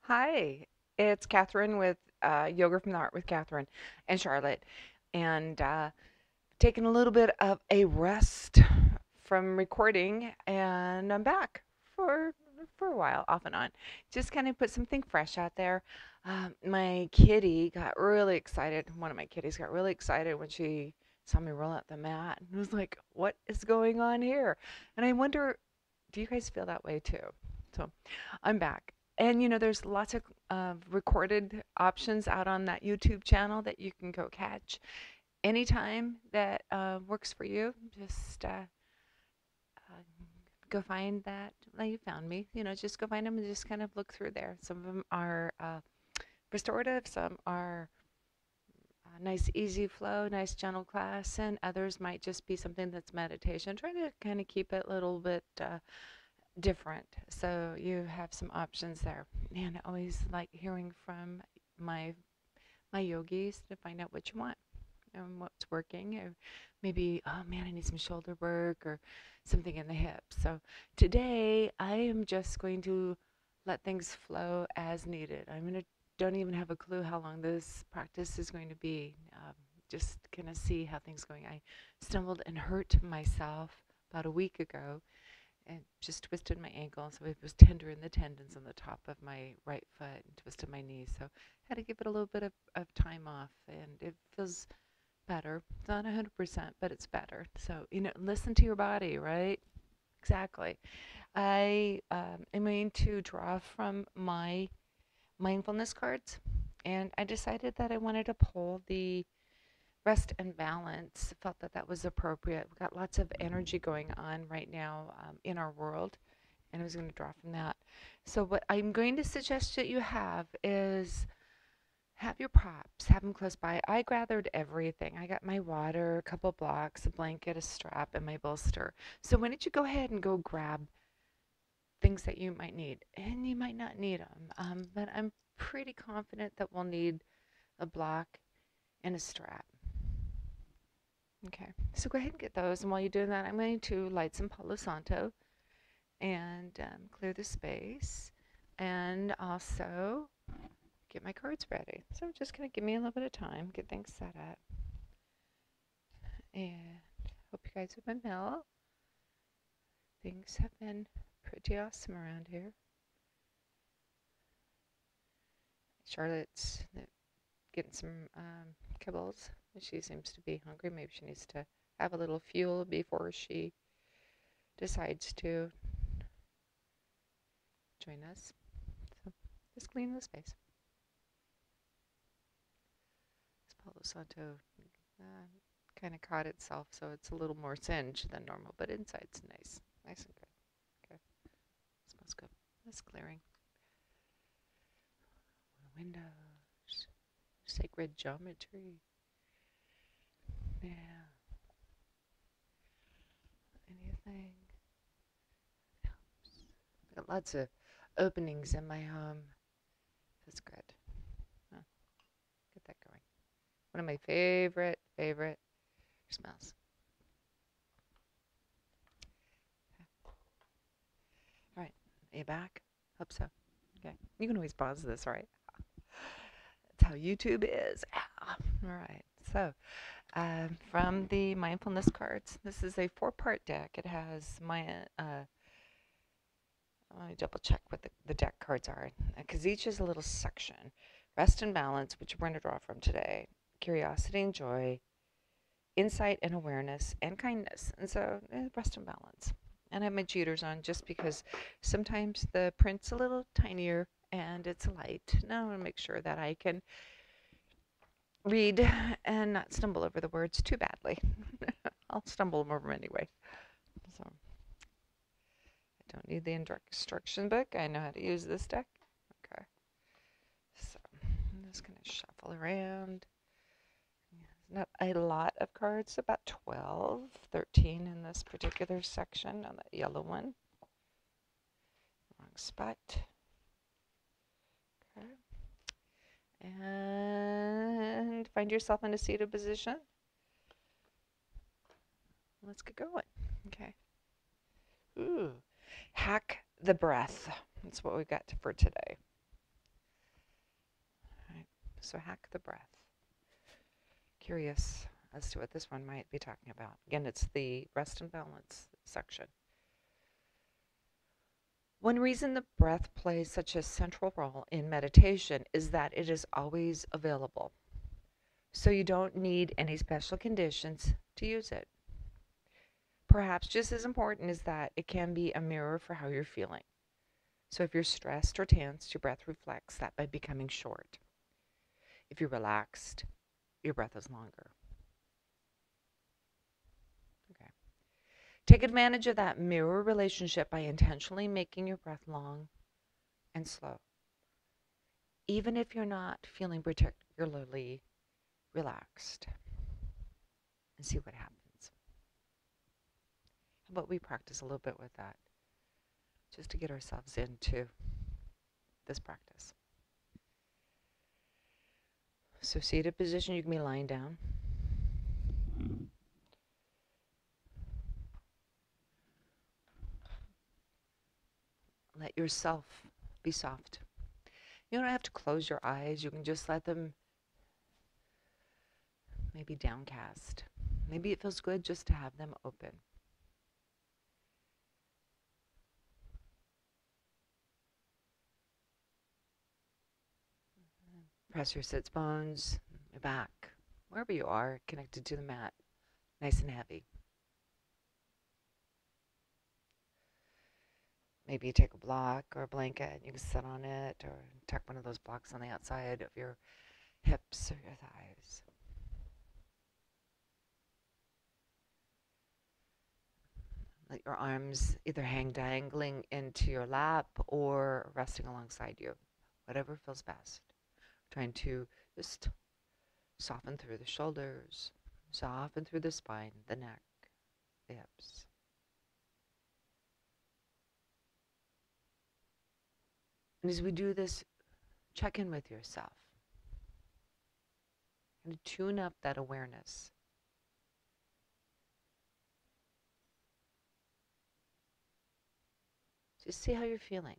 Hi, it's Catherine with Yoga from the Heart with Catherine and Charlotte, and taking a little bit of a rest from recording, and I'm back for a while, off and on. Just kind of put something fresh out there. My kitty got really excited. One of my kitties got really excited when she saw me roll out the mat, and was like, "What is going on here?" And I wonder, do you guys feel that way too? So I'm back. And there's lots of recorded options out on that YouTube channel that you can go catch anytime that works for you. Just go find that. Well, you found me. Just go find them and just kind of look through there. Some of them are restorative, some are nice, easy flow, nice, gentle class, and others might just be something that's meditation. Try to kind of keep it a little bit different. So you have some options there. And I always like hearing from my my yogis to find out what you want and what's working. Or maybe, oh man, I need some shoulder work or something in the hips. So today I am just going to let things flow as needed. Don't even have a clue how long this practice is going to be. Just gonna see how things going. I stumbled and hurt myself about a week ago and just twisted my ankle. So it was tender in the tendons on the top of my right foot and twisted my knee. So I had to give it a little bit of time off, and it feels better. It's not 100%, but it's better. So, listen to your body, right? Exactly. I am going to draw from my mindfulness cards, and I decided that I wanted to pull the rest and balance. Felt that that was appropriate. We've got lots of energy going on right now in our world, and I was going to draw from that. So what I'm going to suggest that you have is have your props, have them close by. I gathered everything. I got my water, a couple blocks, a blanket, a strap, and my bolster. So why don't you go ahead and go grab things that you might need, and you might not need them, but I'm pretty confident that we'll need a block and a strap. Okay, so go ahead and get those. And while you're doing that, I'm going to light some Palo Santo and clear the space, and also get my cards ready. So I'm just going to give me a little bit of time, get things set up. And hope you guys have been well. Things have been pretty awesome around here. Charlotte's getting some kibbles. She seems to be hungry. Maybe she needs to have a little fuel before she decides to join us. So just clean the space. This Palo Santo kind of caught itself, so it's a little more singed than normal, but inside's nice. Nice and good. Okay, smells good. That's clearing. Windows. Sacred geometry. Yeah. Anything helps. Got lots of openings in my home. That's good. Huh. Get that going. One of my favorite smells. Okay. All right. Are you back? Hope so. Okay. You can always pause this, right? That's how YouTube is. All right. So, from the mindfulness cards, this is a four-part deck. It has my let me double check what the deck cards are, because each is a little section. Rest and balance, which we're going to draw from today. Curiosity and joy, insight and awareness, and kindness. And so, rest and balance. And I have my cheaters on just because sometimes the print's a little tinier and it's light. Now I want to make sure that I can read and not stumble over the words too badly. I'll stumble over them anyway. So I don't need the instruction book. I know how to use this deck. Okay. So I'm just going to shuffle around. Not a lot of cards, about 12, 13 in this particular section on that yellow one. Wrong spot. Okay. And find yourself in a seated position. Let's get going. Okay. Ooh. Hack the breath. That's what we got for today. So hack the breath. Curious as to what this one might be talking about. Again, it's the rest and balance section. One reason the breath plays such a central role in meditation is that it is always available. So you don't need any special conditions to use it. Perhaps just as important is that it can be a mirror for how you're feeling. So if you're stressed or tensed, your breath reflects that by becoming short. If you're relaxed, your breath is longer. Okay. Take advantage of that mirror relationship by intentionally making your breath long and slow, even if you're not feeling particularly relaxed, and see what happens. How about we practice a little bit with that, just to get ourselves into this practice. So seated position, you can be lying down. Let yourself be soft. You don't have to close your eyes. You can just let them maybe downcast. Maybe it feels good just to have them open. Press your sits bones, your back, wherever you are, connected to the mat, nice and heavy. Maybe you take a block or a blanket and you can sit on it, or tuck one of those blocks on the outside of your hips or your thighs. Let your arms either hang dangling into your lap or resting alongside you, whatever feels best. Trying to just soften through the shoulders, soften through the spine, the neck, the hips. And as we do this, check in with yourself and tune up that awareness. Just see how you're feeling.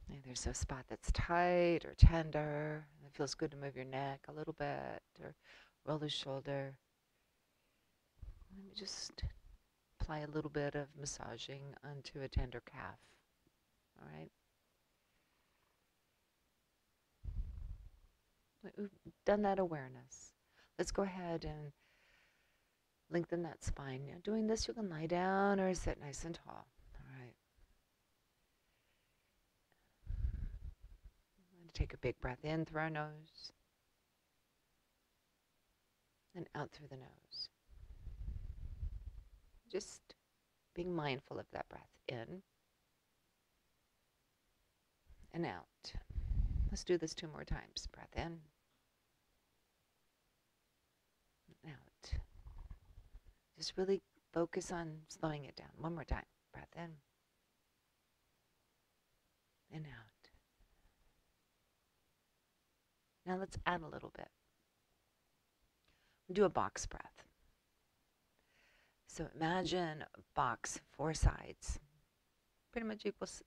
Maybe there's a spot that's tight or tender, and it feels good to move your neck a little bit or roll the shoulder. Maybe just apply a little bit of massaging onto a tender calf. All right? We've done that awareness. Let's go ahead and lengthen that spine. Now, doing this, you can lie down or sit nice and tall. All right. I'm going to take a big breath in through our nose and out through the nose. Just being mindful of that breath in and out. Let's do this 2 more times. Breath in and out. Just really focus on slowing it down. 1 more time. Breath in and out. Now let's add a little bit. We'll do a box breath. So imagine a box, 4 sides, pretty much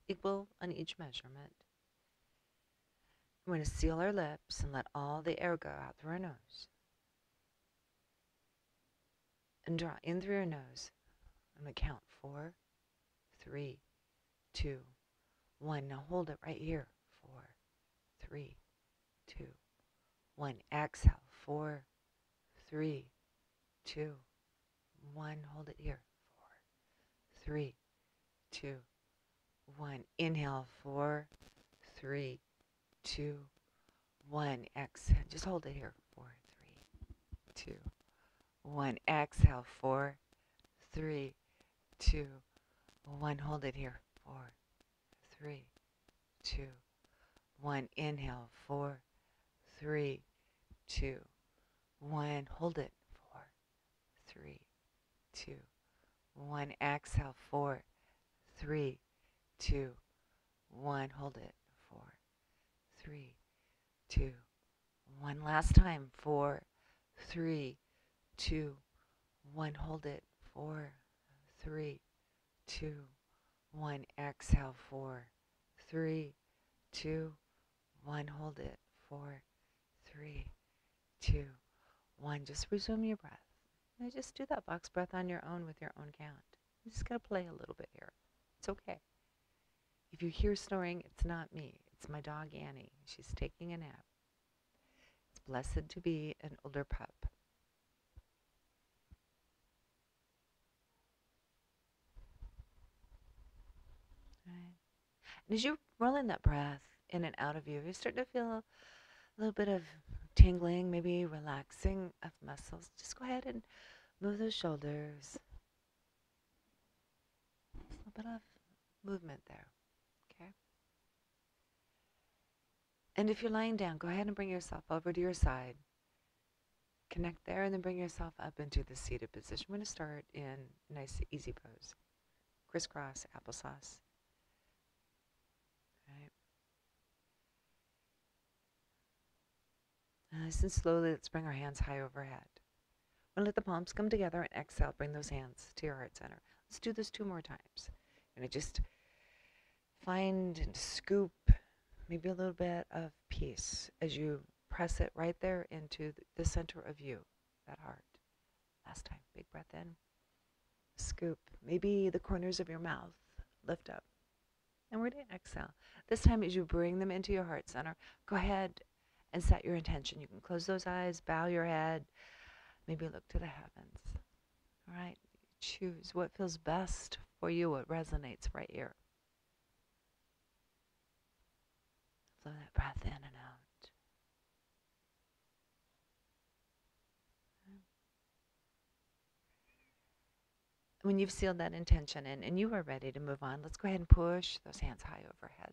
equal on each measurement. We're going to seal our lips and let all the air go out through our nose. And draw in through your nose. I'm going to count 4, 3, 2, 1. Now hold it right here. 4, 3, 2, 1. Exhale. 4, 3, 2, 1. Hold it here. 4, 3, 2, 1. Inhale. 4, 3, 2, 1. Exhale. Just hold it here. 4, 3, 2, 1. Exhale. 4, 3, 2, 1. Hold it here. 4, 3, 2, 1. Inhale. 4, 3, 2, 1. Hold it. 4, 3, 2, 1. Exhale. 4, 3, 2, 1. Hold it. 4, 3, 2, 1. Last time. 4, 3, 2, 1. Hold it. 4, 3, 2, 1. Exhale, 4, 3, 2, 1. Hold it. 4, 3, 2, 1. Just resume your breath. And just do that box breath on your own with your own count. I'm just going to play a little bit here. It's okay. If you hear snoring, it's not me. It's my dog, Annie. She's taking a nap. It's blessed to be an older pup. Right. And as you're rolling that breath in and out of you, you're starting to feel a little bit of tingling, maybe relaxing of muscles. Just go ahead and move those shoulders. A little bit of movement there. Okay. And if you're lying down, go ahead and bring yourself over to your side. Connect there and then bring yourself up into the seated position. We're going to start in nice, easy pose. Crisscross, applesauce. Right. Nice and slowly, let's bring our hands high overhead. We'll let the palms come together and exhale. Bring those hands to your heart center. Let's do this 2 more times. You're going to just find and scoop maybe a little bit of peace as you press it right there into the center of you, that heart. Last time, big breath in. Scoop. Maybe the corners of your mouth lift up. And we're going to exhale. This time as you bring them into your heart center, go ahead and set your intention. You can close those eyes, bow your head, maybe look to the heavens. All right? Choose what feels best for you, what resonates right here. Flow that breath in and out. When you've sealed that intention in and you are ready to move on, let's go ahead and push those hands high overhead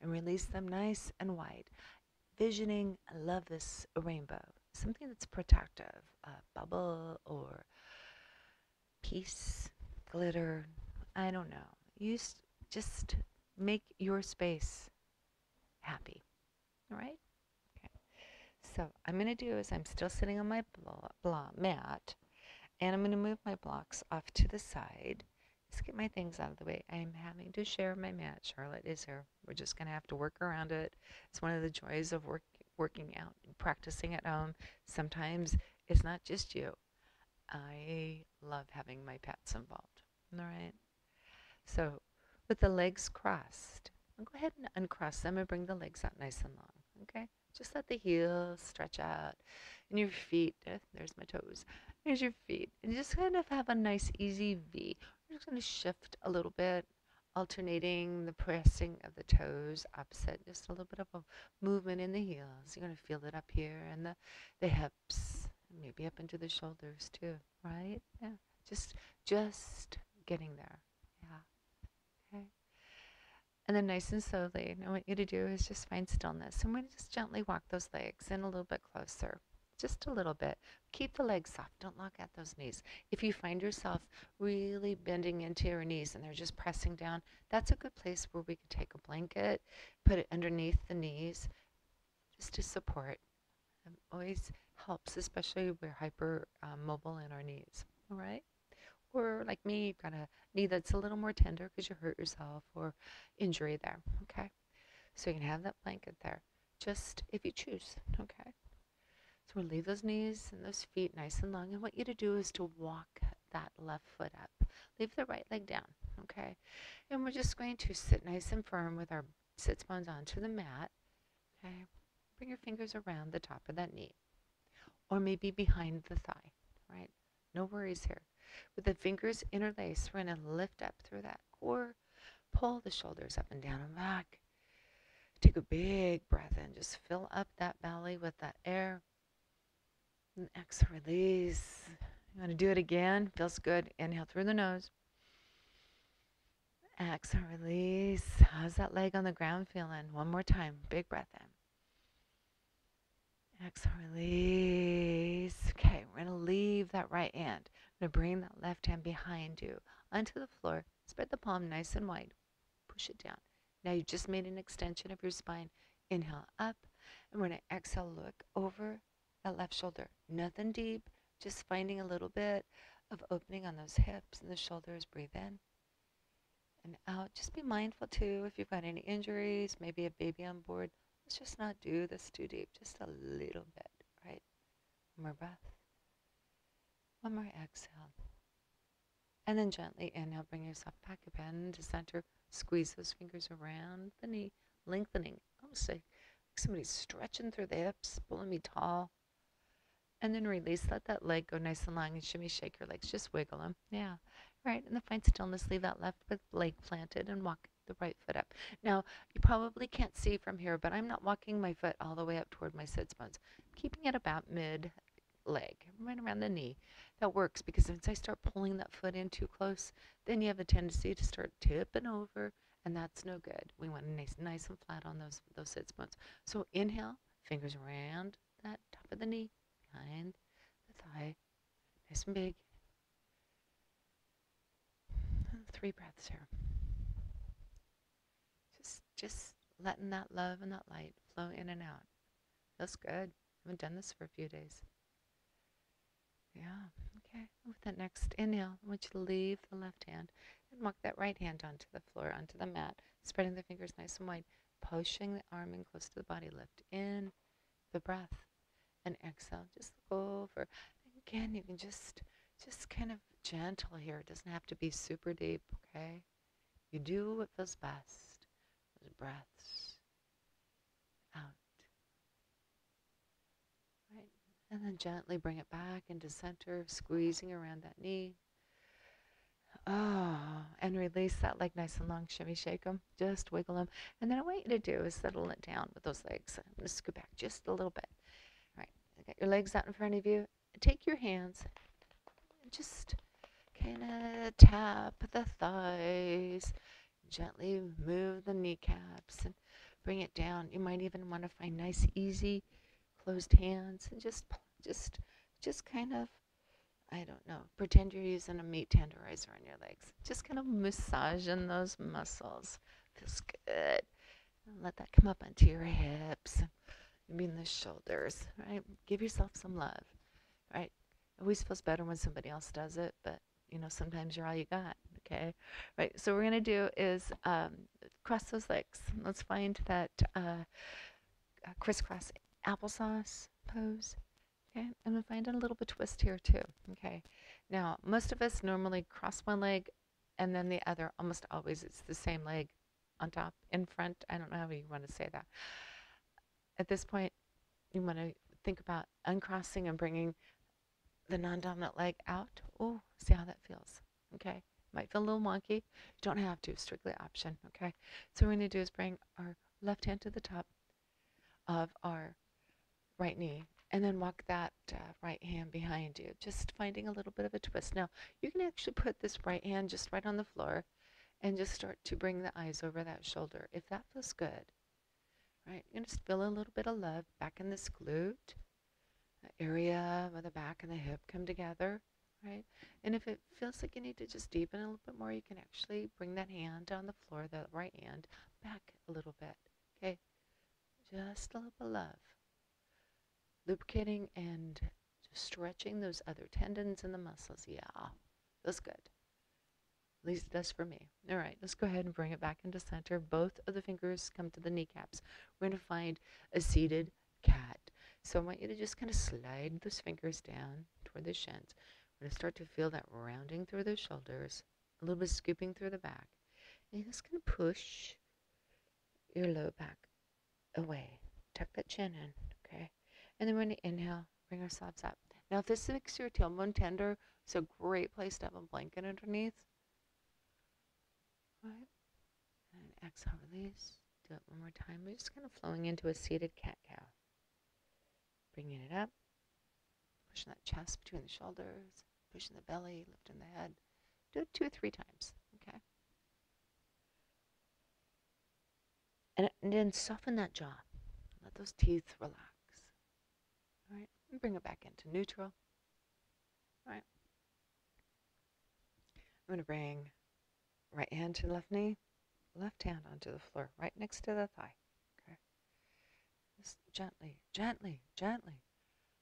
and release them nice and wide. Visioning, I love this, a rainbow, something that's protective, a bubble or peace, glitter, I don't know. You just make your space happy, all right? Okay. So I'm going to do is I'm still sitting on my mat, and I'm going to move my blocks off to the side. Just get my things out of the way. I'm having to share my mat. Charlotte is here. We're just going to have to work around it. It's one of the joys of working out and practicing at home. Sometimes it's not just you. I love having my pets involved. All right. So with the legs crossed, I'll go ahead and uncross them and bring the legs out nice and long. Okay. Just let the heels stretch out and your feet. There's my toes. There's your feet. And just kind of have a nice easy V. We're just going to shift a little bit, alternating the pressing of the toes opposite. Just a little bit of a movement in the heels. You're going to feel it up here and the hips. Maybe up into the shoulders too, right? Yeah. Just getting there. Yeah. Okay. And then nice and slowly, I want you to do is just find stillness. And we're going to just gently walk those legs in a little bit closer. Just a little bit. Keep the legs soft. Don't lock at those knees. If you find yourself really bending into your knees and they're just pressing down, that's a good place where we could take a blanket, put it underneath the knees, just to support. It always helps, especially if we're hyper mobile in our knees. All right? Or like me, you've got a knee that's a little more tender because you hurt yourself or injury there. Okay? So you can have that blanket there, just if you choose. Okay? So we'll leave those knees and those feet nice and long. And what you to do is to walk that left foot up. Leave the right leg down. Okay? And we're just going to sit nice and firm with our sits bones onto the mat. Okay? Bring your fingers around the top of that knee. Or maybe behind the thigh, right? No worries here. With the fingers interlaced, we're going to lift up through that core, pull the shoulders up and down and back. Take a big breath in. Just fill up that belly with that air. And exhale, release. You want to do it again? Feels good. Inhale through the nose. Exhale, release. How's that leg on the ground feeling? One more time. Big breath in. Exhale, release. Okay, we're going to leave that right hand. I'm going to bring that left hand behind you onto the floor. Spread the palm nice and wide. Push it down. Now you just made an extension of your spine. Inhale up, and we're going to exhale, look over that left shoulder. Nothing deep, just finding a little bit of opening on those hips and the shoulders. Breathe in. and out. Just be mindful too if you've got any injuries, maybe a baby on board. Let's just not do this too deep, just a little bit, right? One more breath. One more exhale. And then gently inhale, bring yourself back up into center. Squeeze those fingers around the knee, lengthening. Almost like somebody's stretching through the hips, pulling me tall. And then release. Let that leg go nice and long and shimmy, shake your legs. Just wiggle them. Yeah. Right. And then find stillness. Leave that left leg planted and walk the right foot up. Now, you probably can't see from here, but I'm not walking my foot all the way up toward my sits bones. I'm keeping it about mid leg, right around the knee. That works because once I start pulling that foot in too close, then you have a tendency to start tipping over, and that's no good. We want nice and flat on those sits bones. So inhale, fingers around that top of the knee, behind the thigh, nice and big. 3 breaths here. Just letting that love and that light flow in and out. Feels good. I haven't done this for a few days. Yeah, okay. With that next inhale, I want you to leave the left hand and walk that right hand onto the floor, onto the mat, spreading the fingers nice and wide, pushing the arm in close to the body. Lift in the breath and exhale. Just go over. Again, you can just kind of gentle here. It doesn't have to be super deep, okay? You do what feels best. Those breaths out. Right. And then gently bring it back into center, squeezing around that knee. Oh, and release that leg nice and long. Shimmy, shake them. Just wiggle them. And then I want you to do is settle it down with those legs. I'm going to scoot back just a little bit. All right. Get your legs out in front of you. Take your hands and just kind of tap the thighs. Gently move the kneecaps and bring it down. You might even want to find nice, easy, closed hands and just kind of, I don't know, pretend you're using a meat tenderizer on your legs. Just kind of massaging those muscles. Feels good. And let that come up onto your hips, maybe in the shoulders, right? Give yourself some love, right? It always feels better when somebody else does it, but sometimes you're all you got, okay? Right, so what we're going to do is cross those legs. Let's find that crisscross applesauce pose, okay? And we'll find a little bit twist here too, okay? Now, most of us normally cross one leg and then the other. Almost always it's the same leg on top, in front. I don't know how you want to say that. At this point, you want to think about uncrossing and bringing the non-dominant leg out. Oh, see how that feels. Okay. Might feel a little wonky. You don't have to. Strictly option. Okay. So what we're going to do is bring our left hand to the top of our right knee and then walk that right hand behind you, just finding a little bit of a twist. Now, you can actually put this right hand just right on the floor and just start to bring the eyes over that shoulder if that feels good. Right. You're going to feel a little bit of love back in this glute. Area where the back and the hip come together, right? And if it feels like you need to just deepen a little bit more, you can actually bring that hand on the floor, the right hand, back a little bit, okay? Just a little bit of love. Lubricating and just stretching those other tendons and the muscles. Yeah, feels good. At least it does for me. All right, let's go ahead and bring it back into center. Both of the fingers come to the kneecaps. We're going to find a seated cat. So I want you to just kind of slide those fingers down toward the shins. We're going to start to feel that rounding through the shoulders, a little bit scooping through the back. And you're just going to push your low back away. Tuck that chin in, okay? And then we're going to inhale, bring ourselves up. Now, if this makes your tailbone tender, it's a great place to have a blanket underneath. All right. And exhale, release. Do it one more time. We're just kind of flowing into a seated cat-cow. Bringing it up, pushing that chest between the shoulders, pushing the belly, lifting the head. Do it 2 or 3 times, okay? And then soften that jaw. Let those teeth relax. All right, and bring it back into neutral. All right. I'm going to bring right hand to left knee, left hand onto the floor, right next to the thigh, okay? Just gently, gently, gently.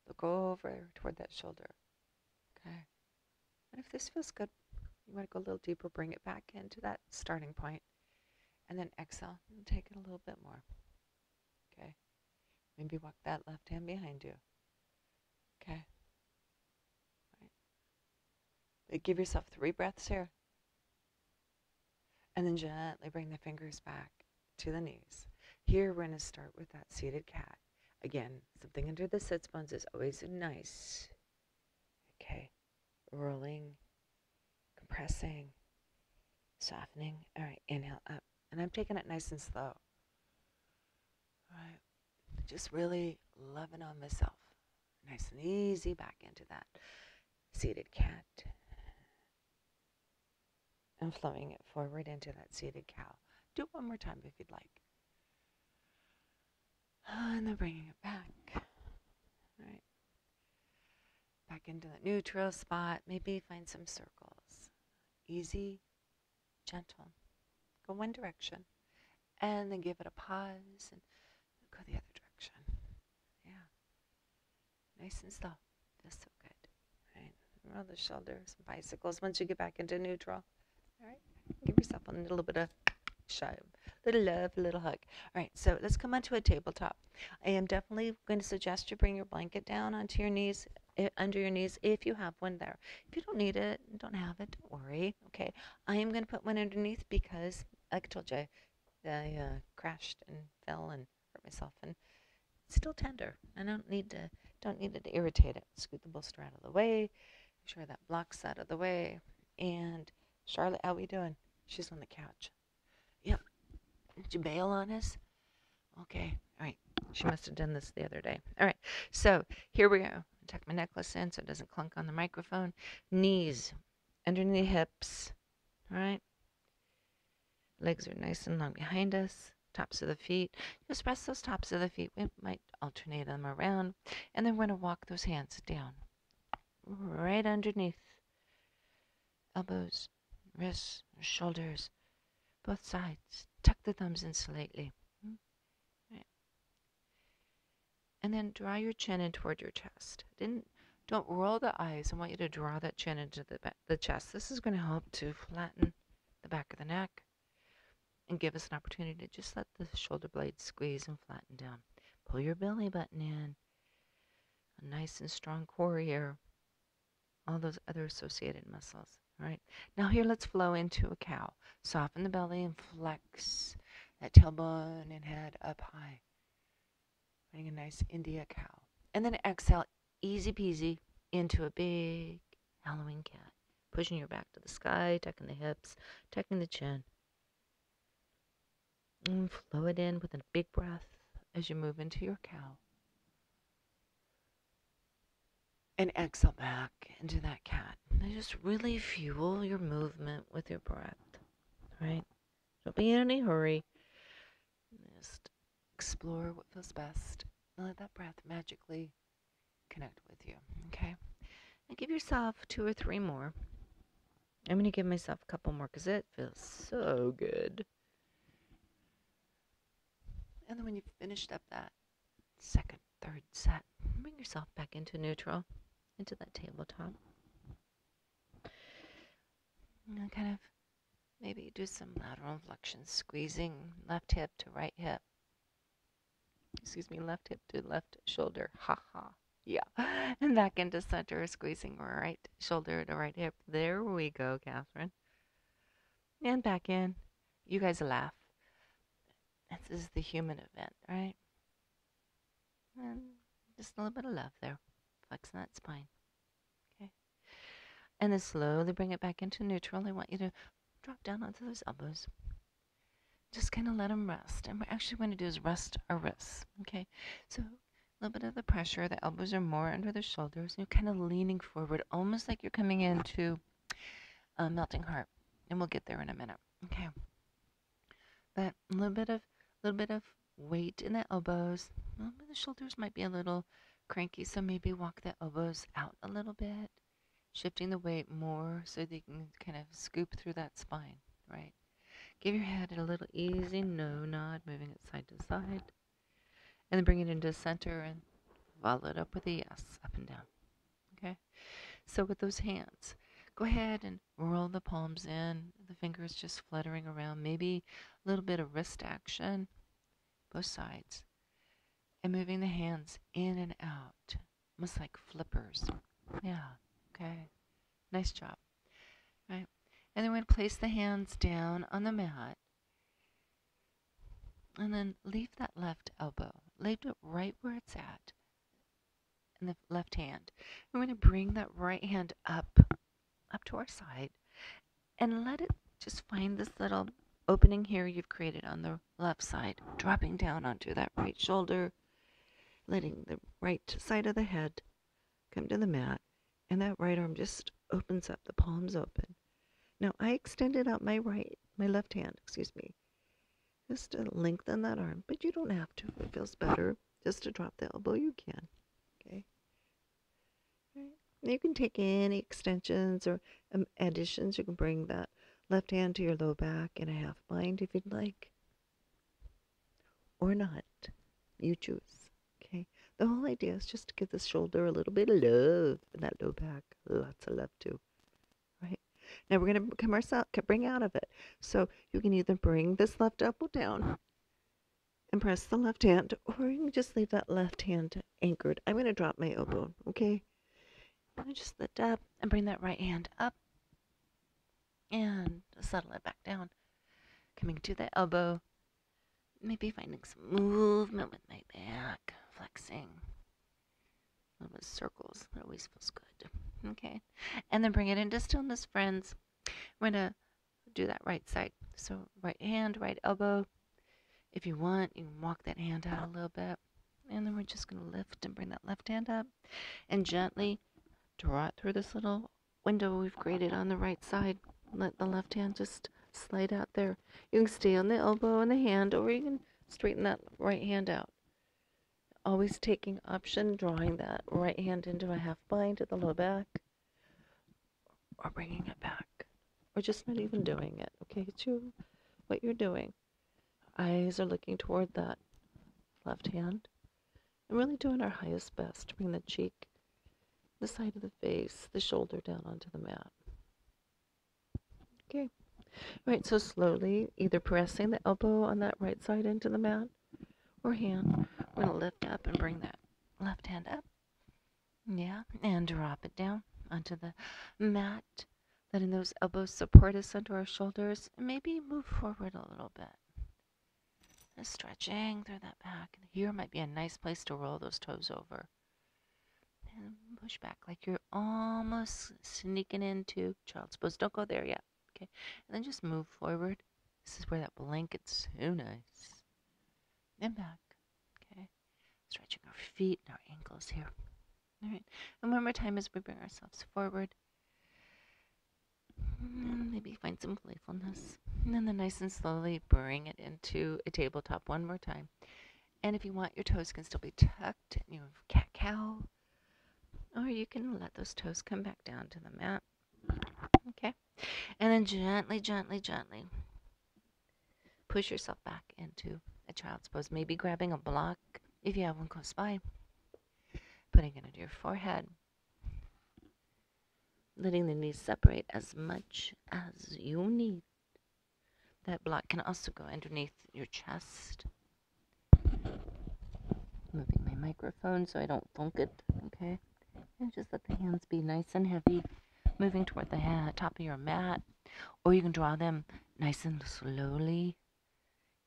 Look over toward that shoulder. Okay. And if this feels good, You want to go a little deeper, bring it back into that starting point, and then exhale and take it a little bit more. Okay. Maybe walk that left hand behind you. Okay. Right. But give yourself 3 breaths here. And then gently bring the fingers back to the knees. Here we're going to start with that seated cat. Again, something under the sits bones is always nice. Okay. Rolling, compressing, softening. All right, inhale up. And I'm taking it nice and slow. All right. Just really loving on myself. Nice and easy back into that seated cat. And flowing it forward into that seated cow. Do it one more time if you'd like. And then bringing it back. All right. Back into the neutral spot. Maybe find some circles. Easy, gentle. Go one direction. And then give it a pause and go the other direction. Yeah. Nice and slow. Feels so good. All right. Roll the shoulders, bicycles once you get back into neutral. All right. Give yourself a little bit of little love, a little hug. All right, so let's come onto a tabletop. I am definitely going to suggest you bring your blanket down onto your knees, under your knees, if you have one there. If you don't need it, don't have it, don't worry. Okay, I am going to put one underneath because, like I told you, I crashed and fell and hurt myself, and it's still tender. I don't need it to irritate it. Scoot the bolster out of the way. Make sure that block's out of the way. And Charlotte, how we doing? She's on the couch. Yep. Did you bail on us? Okay. All right. She must have done this the other day. All right. So here we go. Tuck my necklace in so it doesn't clunk on the microphone. Knees underneath the hips. All right. Legs are nice and long behind us. Tops of the feet. Just press those tops of the feet. We might alternate them around. And then we're going to walk those hands down. Right underneath. Elbows, wrists, shoulders. Both sides. Tuck the thumbs in slightly. Right. And then draw your chin in toward your chest. Don't roll the eyes. I want you to draw that chin into the chest. This is going to help to flatten the back of the neck and give us an opportunity to just let the shoulder blades squeeze and flatten down. Pull your belly button in. A nice and strong core here. All those other associated muscles. All right. Now here, let's flow into a cow. Soften the belly and flex that tailbone and head up high. Getting a nice India cow. And then exhale, easy peasy, into a big Halloween cat. Pushing your back to the sky, tucking the hips, tucking the chin. And flow it in with a big breath as you move into your cow. And exhale back into that cat. And just really fuel your movement with your breath. Right? Don't be in any hurry. Just explore what feels best. And let that breath magically connect with you. Okay? And give yourself 2 or 3 more. I'm going to give myself a couple more because it feels so good. And then when you've finished up that second, third set, bring yourself back into neutral, into that tabletop. And kind of maybe do some lateral flexions, squeezing left hip to right hip. Excuse me, left hip to left shoulder. Ha ha. Yeah. And back into center, squeezing right shoulder to right hip. There we go, Kathryn. And back in. You guys laugh. This is the human event, right? And just a little bit of love there. Flexing that spine. Okay. And then slowly bring it back into neutral. I want you to drop down onto those elbows. Just kind of let them rest. And what we're actually going to do is rest our wrists. Okay. So a little bit of the pressure. The elbows are more under the shoulders. You're kind of leaning forward, almost like you're coming into a melting heart. And we'll get there in a minute. Okay. But a little bit of weight in the elbows. The shoulders might be a little cranky, so maybe walk the elbows out a little bit, shifting the weight more so they can kind of scoop through that spine, right? Give your head a little easy no nod, moving it side to side. And then bring it into center and follow it up with a yes, up and down. Okay? So with those hands, Go ahead and roll the palms in, the fingers just fluttering around, maybe a little bit of wrist action, both sides, and moving the hands in and out, almost like flippers. Yeah, okay, nice job. Right, and then we're going to place the hands down on the mat, and then leave that left elbow, leave it right where it's at, in the left hand. We're going to bring that right hand up to our side, and let it just find this little opening here you've created on the left side, dropping down onto that right shoulder, letting the right side of the head come to the mat, and that right arm just opens up, the palms open. Now I extended out my left hand, just to lengthen that arm, but you don't have to. If it feels better just to drop the elbow, you can. Okay. Right. You can take any extensions or additions. You can bring that left hand to your low back in a half bind if you'd like, or not. You choose. Okay. The whole idea is just to give the shoulder a little bit of love and that low back. Lots of love too. Right. Now we're going to bring out of it. So you can either bring this left elbow down and press the left hand, or you can just leave that left hand anchored. I'm going to drop my elbow. Okay. I just lift up and bring that right hand up and settle it back down. Coming to the elbow, maybe finding some movement with my back, flexing. A little bit of circles, that always feels good. Okay, and then bring it into stillness, friends. We're going to do that right side. So right hand, right elbow. If you want, you can walk that hand out a little bit. And then we're just going to lift and bring that left hand up and gently draw it through this little window we've created on the right side. Let the left hand just slide out there. You can stay on the elbow and the hand, or you can straighten that right hand out. Always taking option, drawing that right hand into a half bind at the low back, or bringing it back, or just not even doing it. Okay, it's what you're doing. Eyes are looking toward that left hand, and really doing our highest best to bring the cheek, the side of the face, the shoulder down onto the mat. Okay. Right, so slowly, either pressing the elbow on that right side into the mat or hand, we're going to lift up and bring that left hand up. Yeah, and drop it down onto the mat, letting those elbows support us under our shoulders, and maybe move forward a little bit. Just stretching through that back. And here might be a nice place to roll those toes over. And push back like you're almost sneaking into child's pose. Don't go there yet. Okay. And then just move forward. This is where that blanket's so nice. And back. Okay. Stretching our feet and our ankles here. All right. And one more time as we bring ourselves forward. And maybe find some playfulness. And then nice and slowly bring it into a tabletop one more time. And if you want, your toes can still be tucked. You have cat-cow. Or you can let those toes come back down to the mat. Okay. And then gently, gently, gently push yourself back into a child's pose. Maybe grabbing a block if you have one close by. Putting it under your forehead. Letting the knees separate as much as you need. That block can also go underneath your chest. Moving my microphone so I don't thunk it. Okay. And just let the hands be nice and heavy, moving toward the top of your mat. Or you can draw them nice and slowly,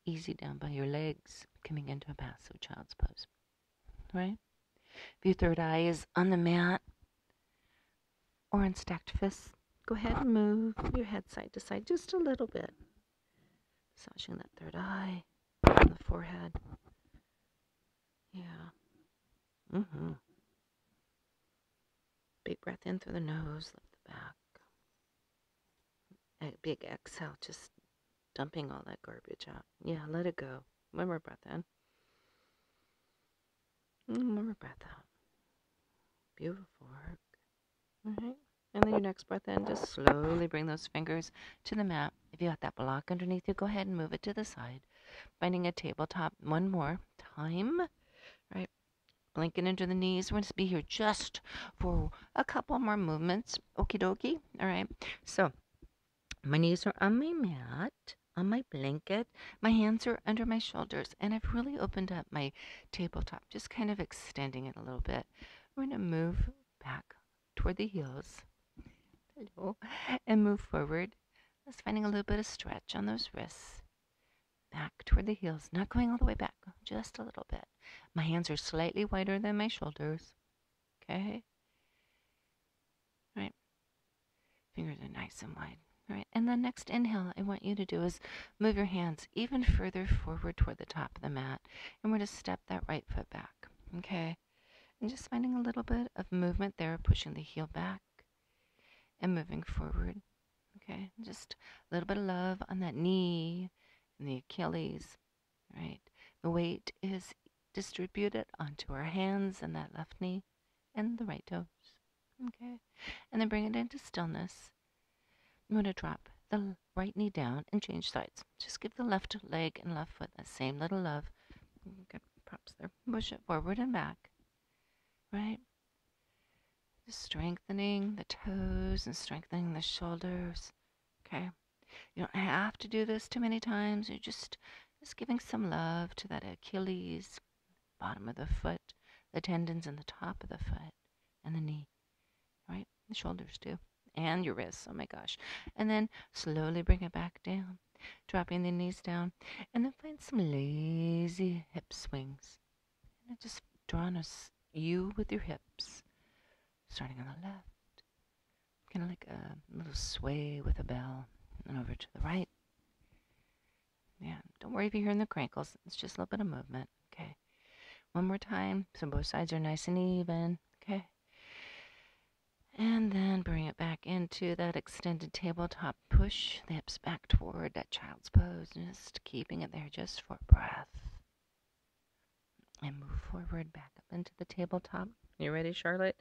easy down by your legs, coming into a passive child's pose. Right? If your third eye is on the mat or in stacked fists, go ahead and move your head side to side just a little bit. Massaging that third eye on the forehead. Yeah. Big breath in through the nose, lift the back. A big exhale, just dumping all that garbage out. Yeah, let it go. One more breath in. One more breath out. Beautiful work. All right. And then your next breath in, just slowly bring those fingers to the mat. If you got that block underneath you, go ahead and move it to the side. Finding a tabletop one more time. Right. Blinking into the knees. We're going to be here just for a couple more movements. Okie dokie. All right. So my knees are on my mat, on my blanket. My hands are under my shoulders, and I've really opened up my tabletop, just kind of extending it a little bit. We're going to move back toward the heels. Hello. And move forward. Just finding a little bit of stretch on those wrists. Back toward the heels, not going all the way back, just a little bit. My hands are slightly wider than my shoulders. Okay? Right. Fingers are nice and wide. All right. And the next inhale I want you to do is move your hands even further forward toward the top of the mat. And we're going to step that right foot back. Okay? And just finding a little bit of movement there, pushing the heel back and moving forward. Okay? Just a little bit of love on that knee and the Achilles. Right? The weight is distributed onto our hands and that left knee and the right toes. Okay? And then bring it into stillness. I'm going to drop the right knee down and change sides. Just give the left leg and left foot that same little love. Good props there. Push it forward and back. Right? Just strengthening the toes and strengthening the shoulders. Okay? You don't have to do this too many times. You're just giving some love to that Achilles, bottom of the foot, the tendons in the top of the foot, and the knee. Right? The shoulders too. And your wrists. Oh my gosh. And then slowly bring it back down, dropping the knees down, and then find some lazy hip swings. And just draw on a U with your hips, starting on the left, kind of like a little sway with a bell, and over to the right. Yeah, don't worry if you're hearing the crinkles. It's just a little bit of movement. Okay. One more time, so both sides are nice and even. Okay. And then bring it back into that extended tabletop. Push the hips back toward that child's pose. Just keeping it there just for breath. And move forward back up into the tabletop. You ready, Charlotte?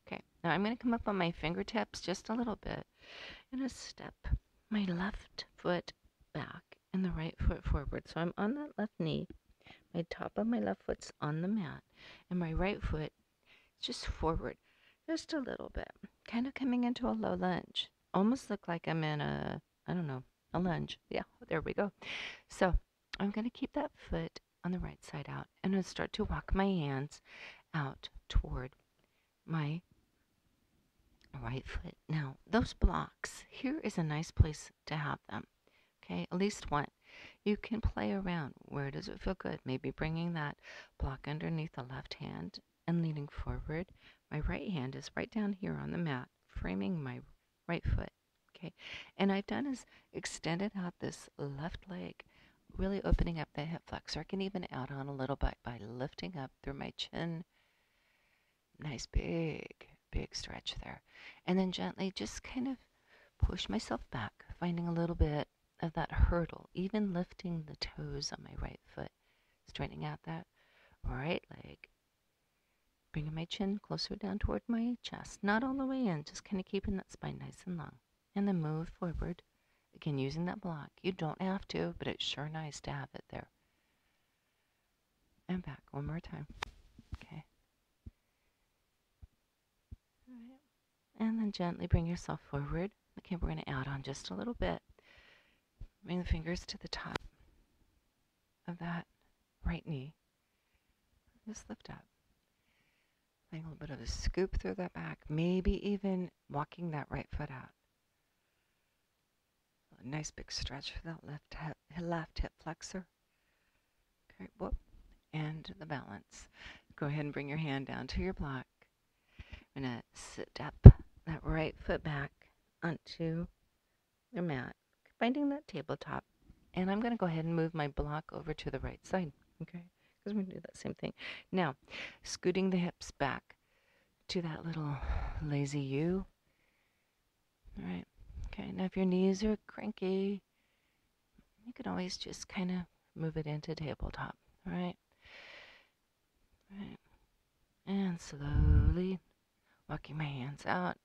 Okay. Now I'm going to come up on my fingertips just a little bit. I'm going to step my left foot back and the right foot forward. So I'm on that left knee. My top of my left foot's on the mat. And my right foot is just forward. Just a little bit. Kind of coming into a low lunge. Almost look like I'm in a lunge. Yeah, there we go. So I'm going to keep that foot on the right side out. And I'll start to walk my hands out toward my right foot. Now, those blocks, here is a nice place to have them. Okay, at least one. You can play around. Where does it feel good? Maybe bringing that block underneath the left hand and leaning forward. My right hand is right down here on the mat, framing my right foot. Okay, and I've done is extended out this left leg, really opening up the hip flexor. I can even add on a little bit by lifting up through my chin. Nice big stretch there. And then gently just kind of push myself back, finding a little bit of that hurdle, even lifting the toes on my right foot, straightening out that right leg. Bringing my chin closer down toward my chest, not all the way in, just kind of keeping that spine nice and long. And then move forward. Again, using that block. You don't have to, but it's sure nice to have it there. And back one more time. Okay. All right. And then gently bring yourself forward. Okay, we're going to add on just a little bit. Bring the fingers to the top of that right knee. Just lift up. A little bit of a scoop through that back, maybe even walking that right foot out. A nice big stretch for that left hip flexor. Okay, whoop, and the balance. Go ahead and bring your hand down to your block. I'm going to step that right foot back onto your mat, finding that tabletop. And I'm going to go ahead and move my block over to the right side, okay? Because we're going to do that same thing. Now, scooting the hips back to that little lazy U. All right. Okay, now if your knees are cranky, you can always just kind of move it into tabletop, all right? All right. And slowly walking my hands out.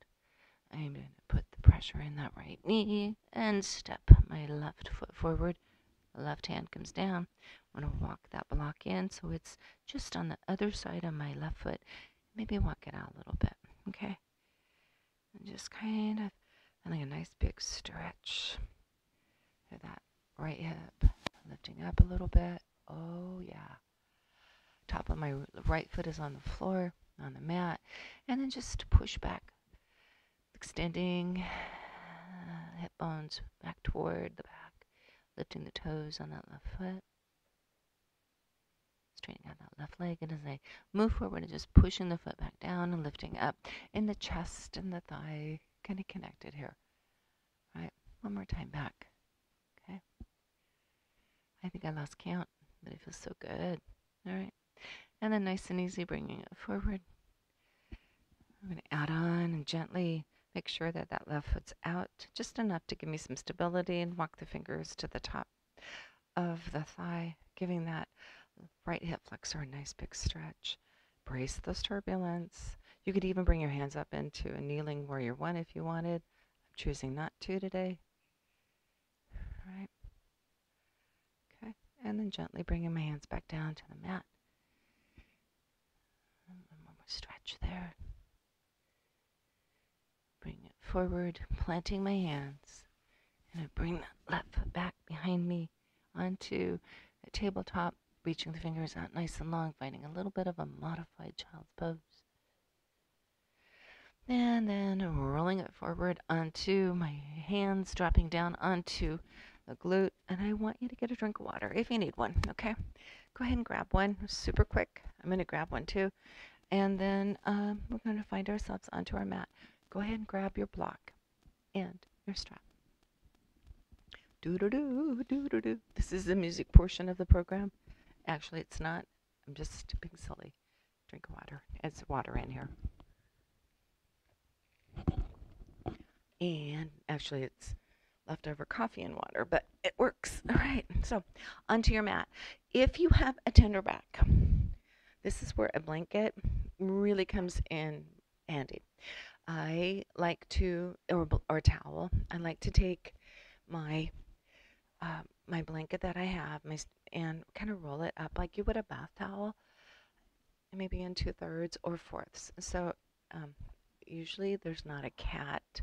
I'm going to put the pressure in that right knee and step my left foot forward. The left hand comes down. I'm going to walk that block in so it's just on the other side of my left foot. Maybe walk it out a little bit, okay? And just kind of feeling a nice big stretch to that right hip. Lifting up a little bit. Oh, yeah. Top of my right foot is on the floor, on the mat. And then just push back, extending hip bones back toward the back. Lifting the toes on that left foot. Straightening out that left leg. And as I move forward, and just pushing the foot back down and lifting up in the chest and the thigh, kind of connected here. All right, one more time back. Okay. I think I lost count, but it feels so good. All right. And then nice and easy, bringing it forward. I'm going to add on and gently make sure that that left foot's out, just enough to give me some stability, and walk the fingers to the top of the thigh, giving that right hip flexor a nice big stretch. Brace those turbulence. You could even bring your hands up into a kneeling warrior one if you wanted. I'm choosing not to today. All right. Okay. And then gently bringing my hands back down to the mat. And one more stretch there. Bring it forward, planting my hands. And I bring that left foot back behind me onto a tabletop, reaching the fingers out nice and long, finding a little bit of a modified child's pose. And then rolling it forward onto my hands, dropping down onto the glute. And I want you to get a drink of water if you need one, okay? Go ahead and grab one super quick. I'm going to grab one too. And then we're going to find ourselves onto our mat. Go ahead and grab your block and your strap. Do-do-do, do-do-do. This is the music portion of the program. Actually, it's not. I'm just being silly. Drink water. It's water in here. And actually, it's leftover coffee and water, but it works. All right. So onto your mat. If you have a tender back, this is where a blanket really comes in handy. I like to, or a towel, I like to take my my blanket that I have and kind of roll it up like you would a bath towel, maybe in 2/3 or 4ths. So usually there's not a cat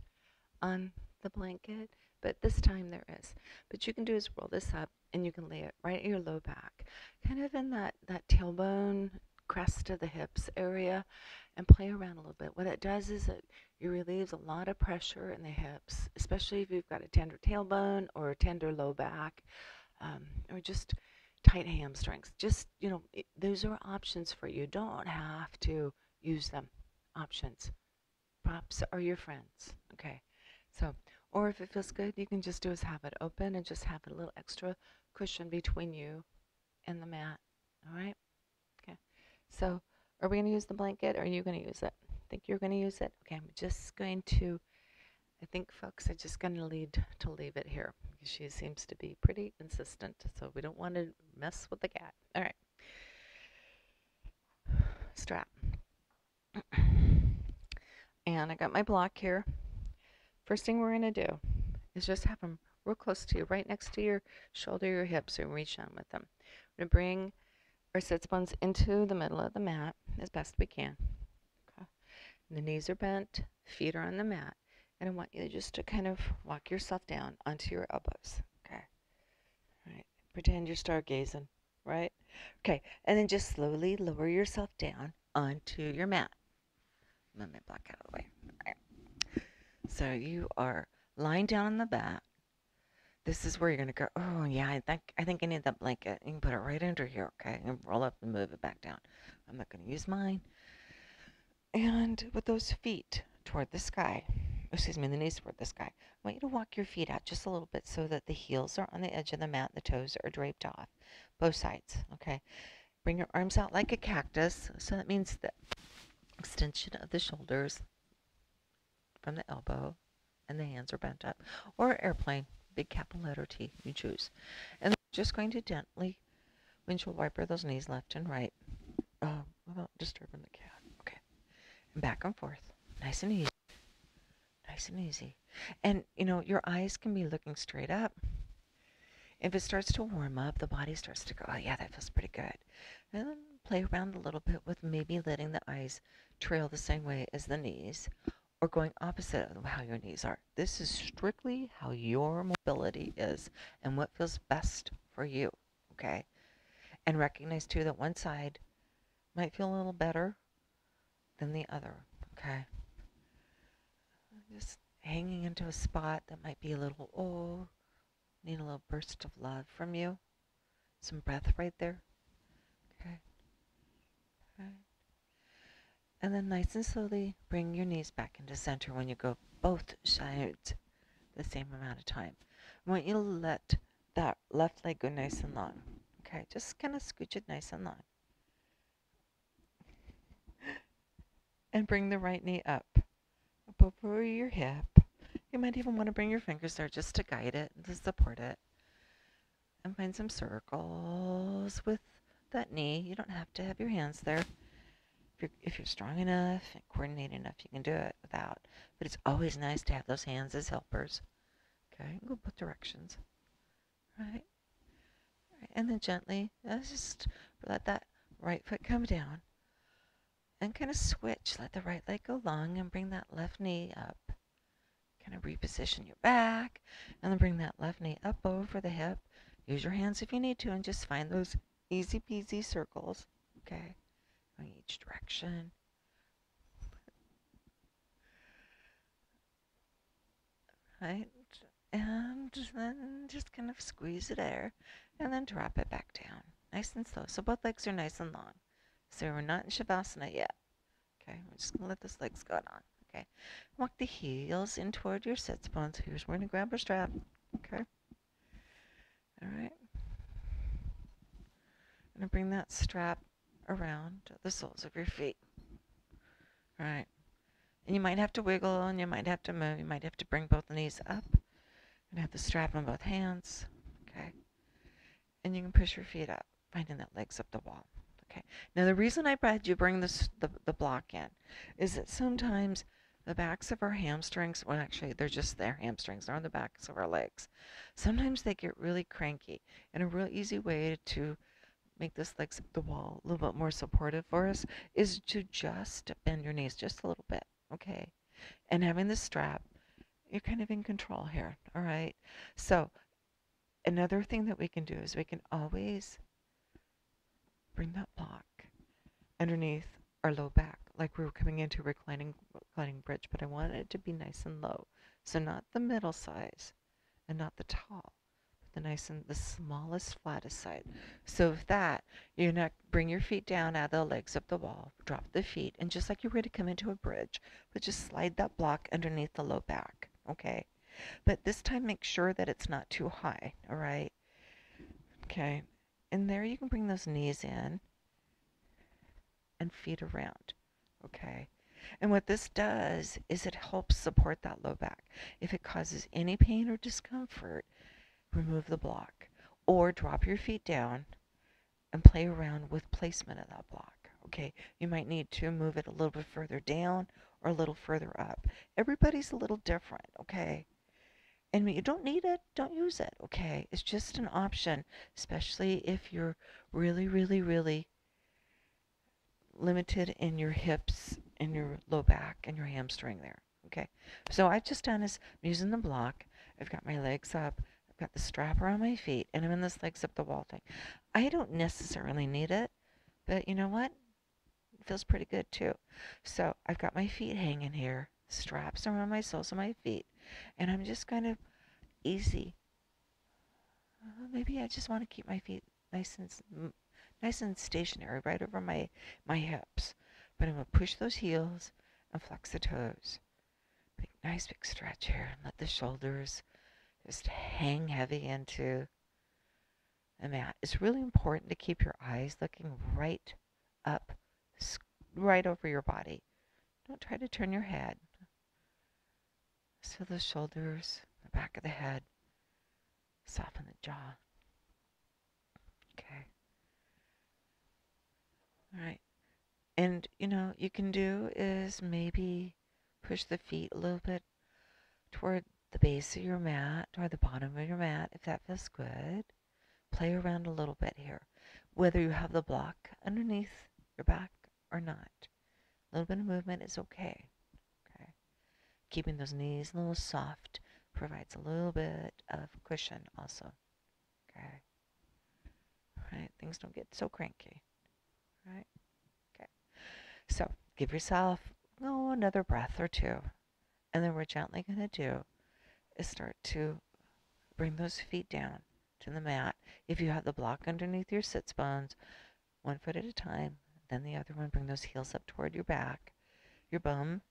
on the blanket, but this time there is. But you can do is roll this up and you can lay it right at your low back, kind of in that tailbone, crest of the hips area, and play around a little bit. What it does is it relieves a lot of pressure in the hips, especially if you've got a tender tailbone or a tender low back, or just tight hamstrings. Just, those are options for you. Don't have to use them. Options. Props are your friends. Okay. So, or if it feels good, you can just do is have it open and just have a little extra cushion between you and the mat. All right? Okay. So, are we going to use the blanket or are you going to use it? Think you're going to use it? Okay, I'm just going to, I think folks are just going to leave it here because she seems to be pretty insistent. So we don't want to mess with the cat. All right. Strap. And I got my block here. First thing we're going to do is just have them real close to you, right next to your shoulder, your hips, and reach down with them. We're going to bring our sits bones into the middle of the mat as best we can. Okay. The knees are bent, feet are on the mat, and I want you just to kind of walk yourself down onto your elbows. Okay. All right. Pretend you're stargazing, right? Okay. And then just slowly lower yourself down onto your mat. Let me block out of the way. All right. So you are lying down on the mat. This is where you're going to go, oh, yeah, I think I need that blanket. You can put it right under here, okay? And roll up and move it back down. I'm not going to use mine. And with those feet toward the sky, the knees toward the sky, I want you to walk your feet out just a little bit so that the heels are on the edge of the mat, the toes are draped off, both sides, okay? Bring your arms out like a cactus. So that means the extension of the shoulders from the elbow and the hands are bent up. Or airplane, big capital letter T, you choose. And I'm just going to gently windshield wiper those knees left and right without disturbing the cat. Okay. And back and forth. Nice and easy. Nice and easy. And, your eyes can be looking straight up. If it starts to warm up, the body starts to go, oh yeah, that feels pretty good. And then play around a little bit with maybe letting the eyes trail the same way as the knees or going opposite of how your knees are. This is strictly how your mobility is and what feels best for you, okay? And recognize too that one side might feel a little better than the other, okay? Just hanging into a spot that might be a little, oh, need a little burst of love from you. Some breath right there, okay? Okay. And then nice and slowly bring your knees back into center when you go both sides the same amount of time. I want you to let that left leg go nice and long. Okay, just kind of scooch it nice and long. And bring the right knee up over your hip. You might even want to bring your fingers there just to guide it, to support it. And find some circles with that knee. You don't have to have your hands there. If you're strong enough and coordinated enough, you can do it without. But it's always nice to have those hands as helpers. Okay, go both directions. Right? And then gently, just let that right foot come down. And kind of switch. Let the right leg go long and bring that left knee up. Kind of reposition your back. And then bring that left knee up over the hip. Use your hands if you need to and just find those easy peasy circles. Okay? Going each direction. Right? And then just kind of squeeze it there. And then drop it back down. Nice and slow. So both legs are nice and long. So we're not in Shavasana yet. Okay, we're just going to let those legs go on. Okay, walk the heels in toward your sits bones. Here's where we're going to grab our strap. Okay, all right. I'm going to bring that strap around the soles of your feet. All right, and you might have to wiggle and you might have to move. You might have to bring both knees up and have the strap in both hands. Okay, and you can push your feet up, finding that legs up the wall. Okay, now the reason I had you bring the block in is that sometimes the backs of our hamstrings, well, actually, they're just their hamstrings. They're on the backs of our legs. Sometimes they get really cranky. And a real easy way to make this legs up the wall a little bit more supportive for us is to just bend your knees just a little bit, okay? And having the strap, you're kind of in control here, all right? So another thing that we can do is we can always bring that block underneath our low back, like we were coming into reclining bridge, but I wanted it to be nice and low. So not the middle size and not the tall, but the nice and the smallest, flattest side. So with that, you're not bring your feet down, add the legs up the wall, drop the feet, and just like you're ready to come into a bridge, but just slide that block underneath the low back, okay? But this time make sure that it's not too high, all right? Okay, and there you can bring those knees in and feet around, okay? And what this does is it helps support that low back. If it causes any pain or discomfort, remove the block or drop your feet down and play around with placement of that block, okay? You might need to move it a little bit further down or a little further up. Everybody's a little different, okay? And you don't need it, don't use it, okay? It's just an option, especially if you're really, really, really limited in your hips, in your low back, and your hamstring there. Okay, so I've just done is I'm using the block. I've got my legs up. I've got the strap around my feet, and I'm in this legs up the wall thing. I don't necessarily need it, but you know what? It feels pretty good too. So I've got my feet hanging here, straps around my soles of my feet, and I'm just kind of easy. Maybe I just want to keep my feet nice and stationary right over my hips. But I'm going to push those heels and flex the toes. Nice big stretch here and let the shoulders just hang heavy into the mat. It's really important to keep your eyes looking right up, right over your body. Don't try to turn your head. So the shoulders, the back of the head, soften the jaw. Okay. All right. And, you can do is maybe push the feet a little bit toward the base of your mat or the bottom of your mat if that feels good. Play around a little bit here, whether you have the block underneath your back or not. A little bit of movement is okay. Okay. Keeping those knees a little soft provides a little bit of cushion also. Okay. All right. Things don't get so cranky. All right. Okay. So give yourself another breath or two. And then we're gently going to do is start to bring those feet down to the mat. If you have the block underneath your sits bones, one foot at a time, then the other one, bring those heels up toward your back, your bum,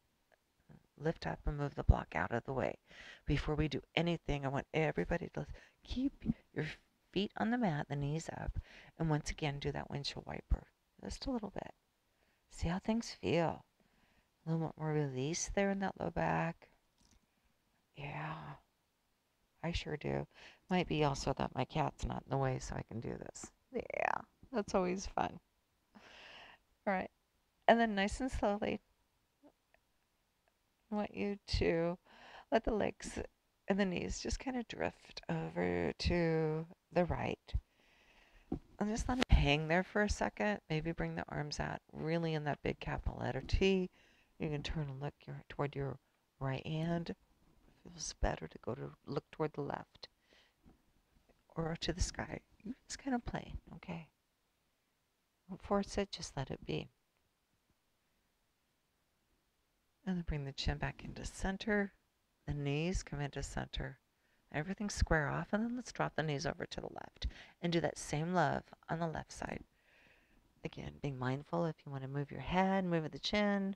lift up and move the block out of the way. Before we do anything, I want everybody to keep your feet on the mat, the knees up, and once again, do that windshield wiper. Just a little bit. See how things feel. A little more release there in that low back. Yeah, I sure do. Might be also that my cat's not in the way so I can do this. Yeah, that's always fun. All right. And then nice and slowly, I want you to let the legs and the knees just kind of drift over to the right. And just let them hang there for a second. Maybe bring the arms out really in that big capital letter T. You can turn and look toward your right hand. It feels better to look toward the left or to the sky. You just kind of play, okay? Don't force it, just let it be. And then bring the chin back into center. The knees come into center. Everything square off, and then let's drop the knees over to the left and do that same love on the left side. Again, being mindful if you want to move your head, move the chin.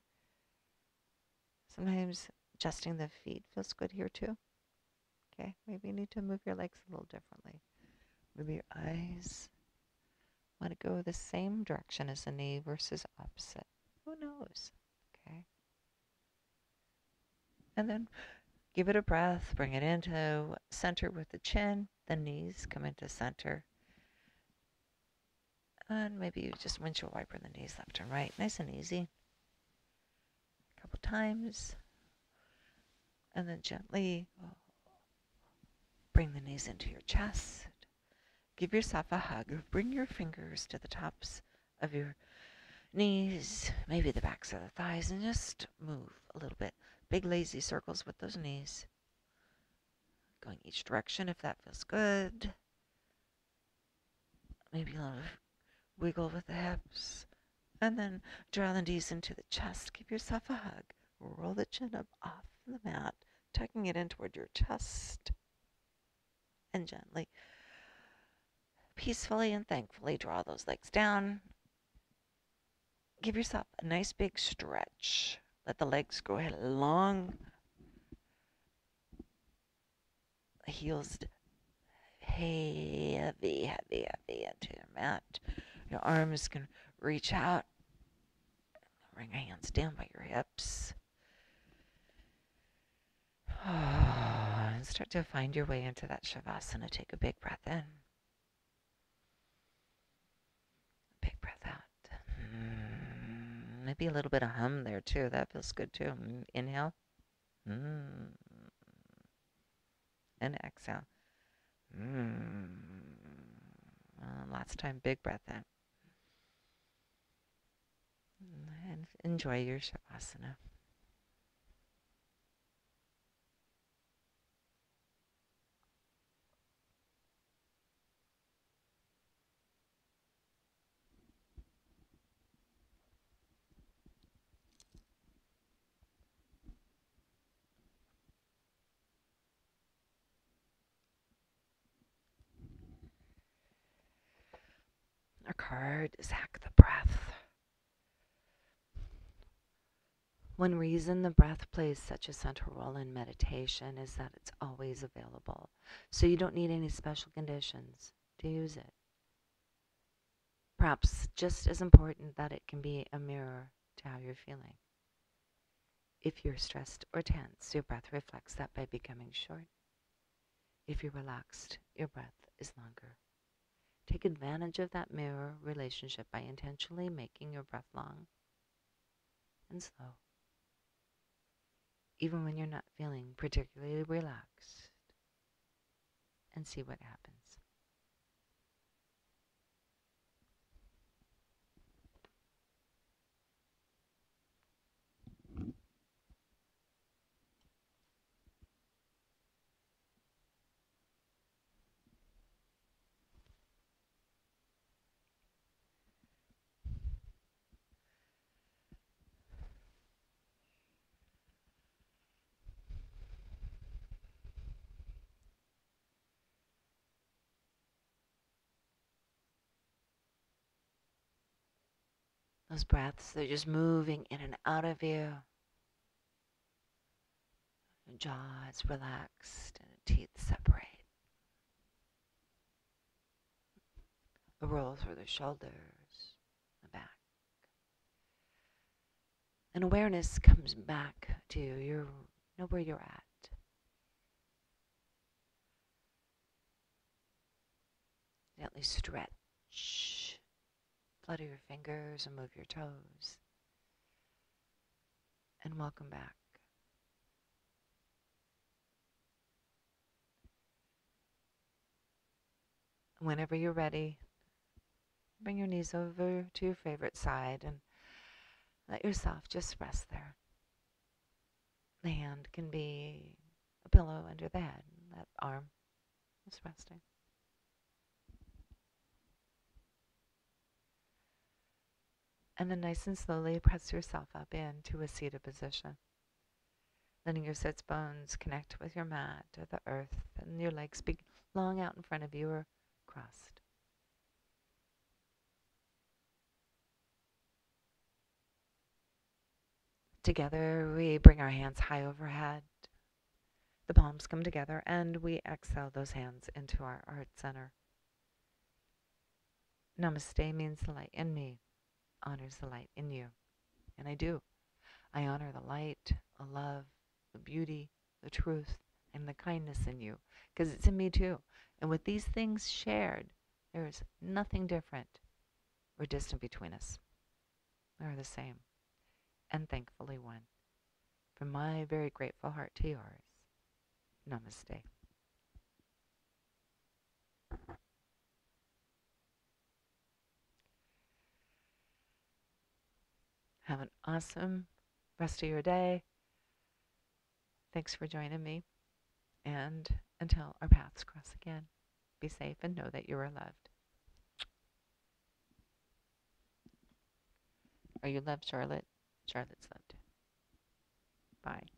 Sometimes adjusting the feet feels good here too. Okay, maybe you need to move your legs a little differently. Maybe your eyes want to go the same direction as the knee versus opposite. Who knows? Okay. And then give it a breath. Bring it into center with the chin. The knees come into center. And maybe you just windshield wiper the knees left and right. Nice and easy. A couple times. And then gently bring the knees into your chest. Give yourself a hug. Bring your fingers to the tops of your knees, maybe the backs of the thighs, and just move a little bit. Big lazy circles with those knees. Going each direction if that feels good. Maybe a little wiggle with the hips. And then draw the knees into the chest. Give yourself a hug. Roll the chin up off the mat, tucking it in toward your chest. And gently, peacefully and thankfully draw those legs down. Give yourself a nice big stretch. Let the legs go ahead long. The heels heavy, heavy, heavy into your mat. Your arms can reach out. Bring your hands down by your hips. And start to find your way into that Shavasana. Take a big breath in. Big breath out. Maybe a little bit of hum there too. That feels good too. Inhale. And exhale. Last time, big breath in. And enjoy your Shavasana. Our card is Hack the Breath. One reason the breath plays such a central role in meditation is that it's always available. So you don't need any special conditions to use it. Perhaps just as important that it can be a mirror to how you're feeling. If you're stressed or tense, your breath reflects that by becoming short. If you're relaxed, your breath is longer. Take advantage of that mirror relationship by intentionally making your breath long and slow. even when you're not feeling particularly relaxed, and see what happens. Those breaths, they're just moving in and out of you. Your jaw is relaxed and the teeth separate. A roll through the shoulders, the back. And awareness comes back to you. You know where you're at. Gently stretch. Flutter your fingers and move your toes. And welcome back. Whenever you're ready, bring your knees over to your favorite side and let yourself just rest there. The hand can be a pillow under the head. That arm is resting. And then nice and slowly press yourself up into a seated position. Letting your sits bones connect with your mat or the earth, and your legs be long out in front of you or crossed. Together, we bring our hands high overhead. The palms come together, and we exhale those hands into our heart center. Namaste means the light in me honors the light in you. And I do. I honor the light, the love, the beauty, the truth, and the kindness in you, because it's in me too. And with these things shared, there is nothing different or distant between us. We're the same, and thankfully one. From my very grateful heart to yours, namaste. Have an awesome rest of your day. Thanks for joining me. And until our paths cross again, be safe and know that you are loved. Are you loved, Charlotte? Charlotte's loved. Bye.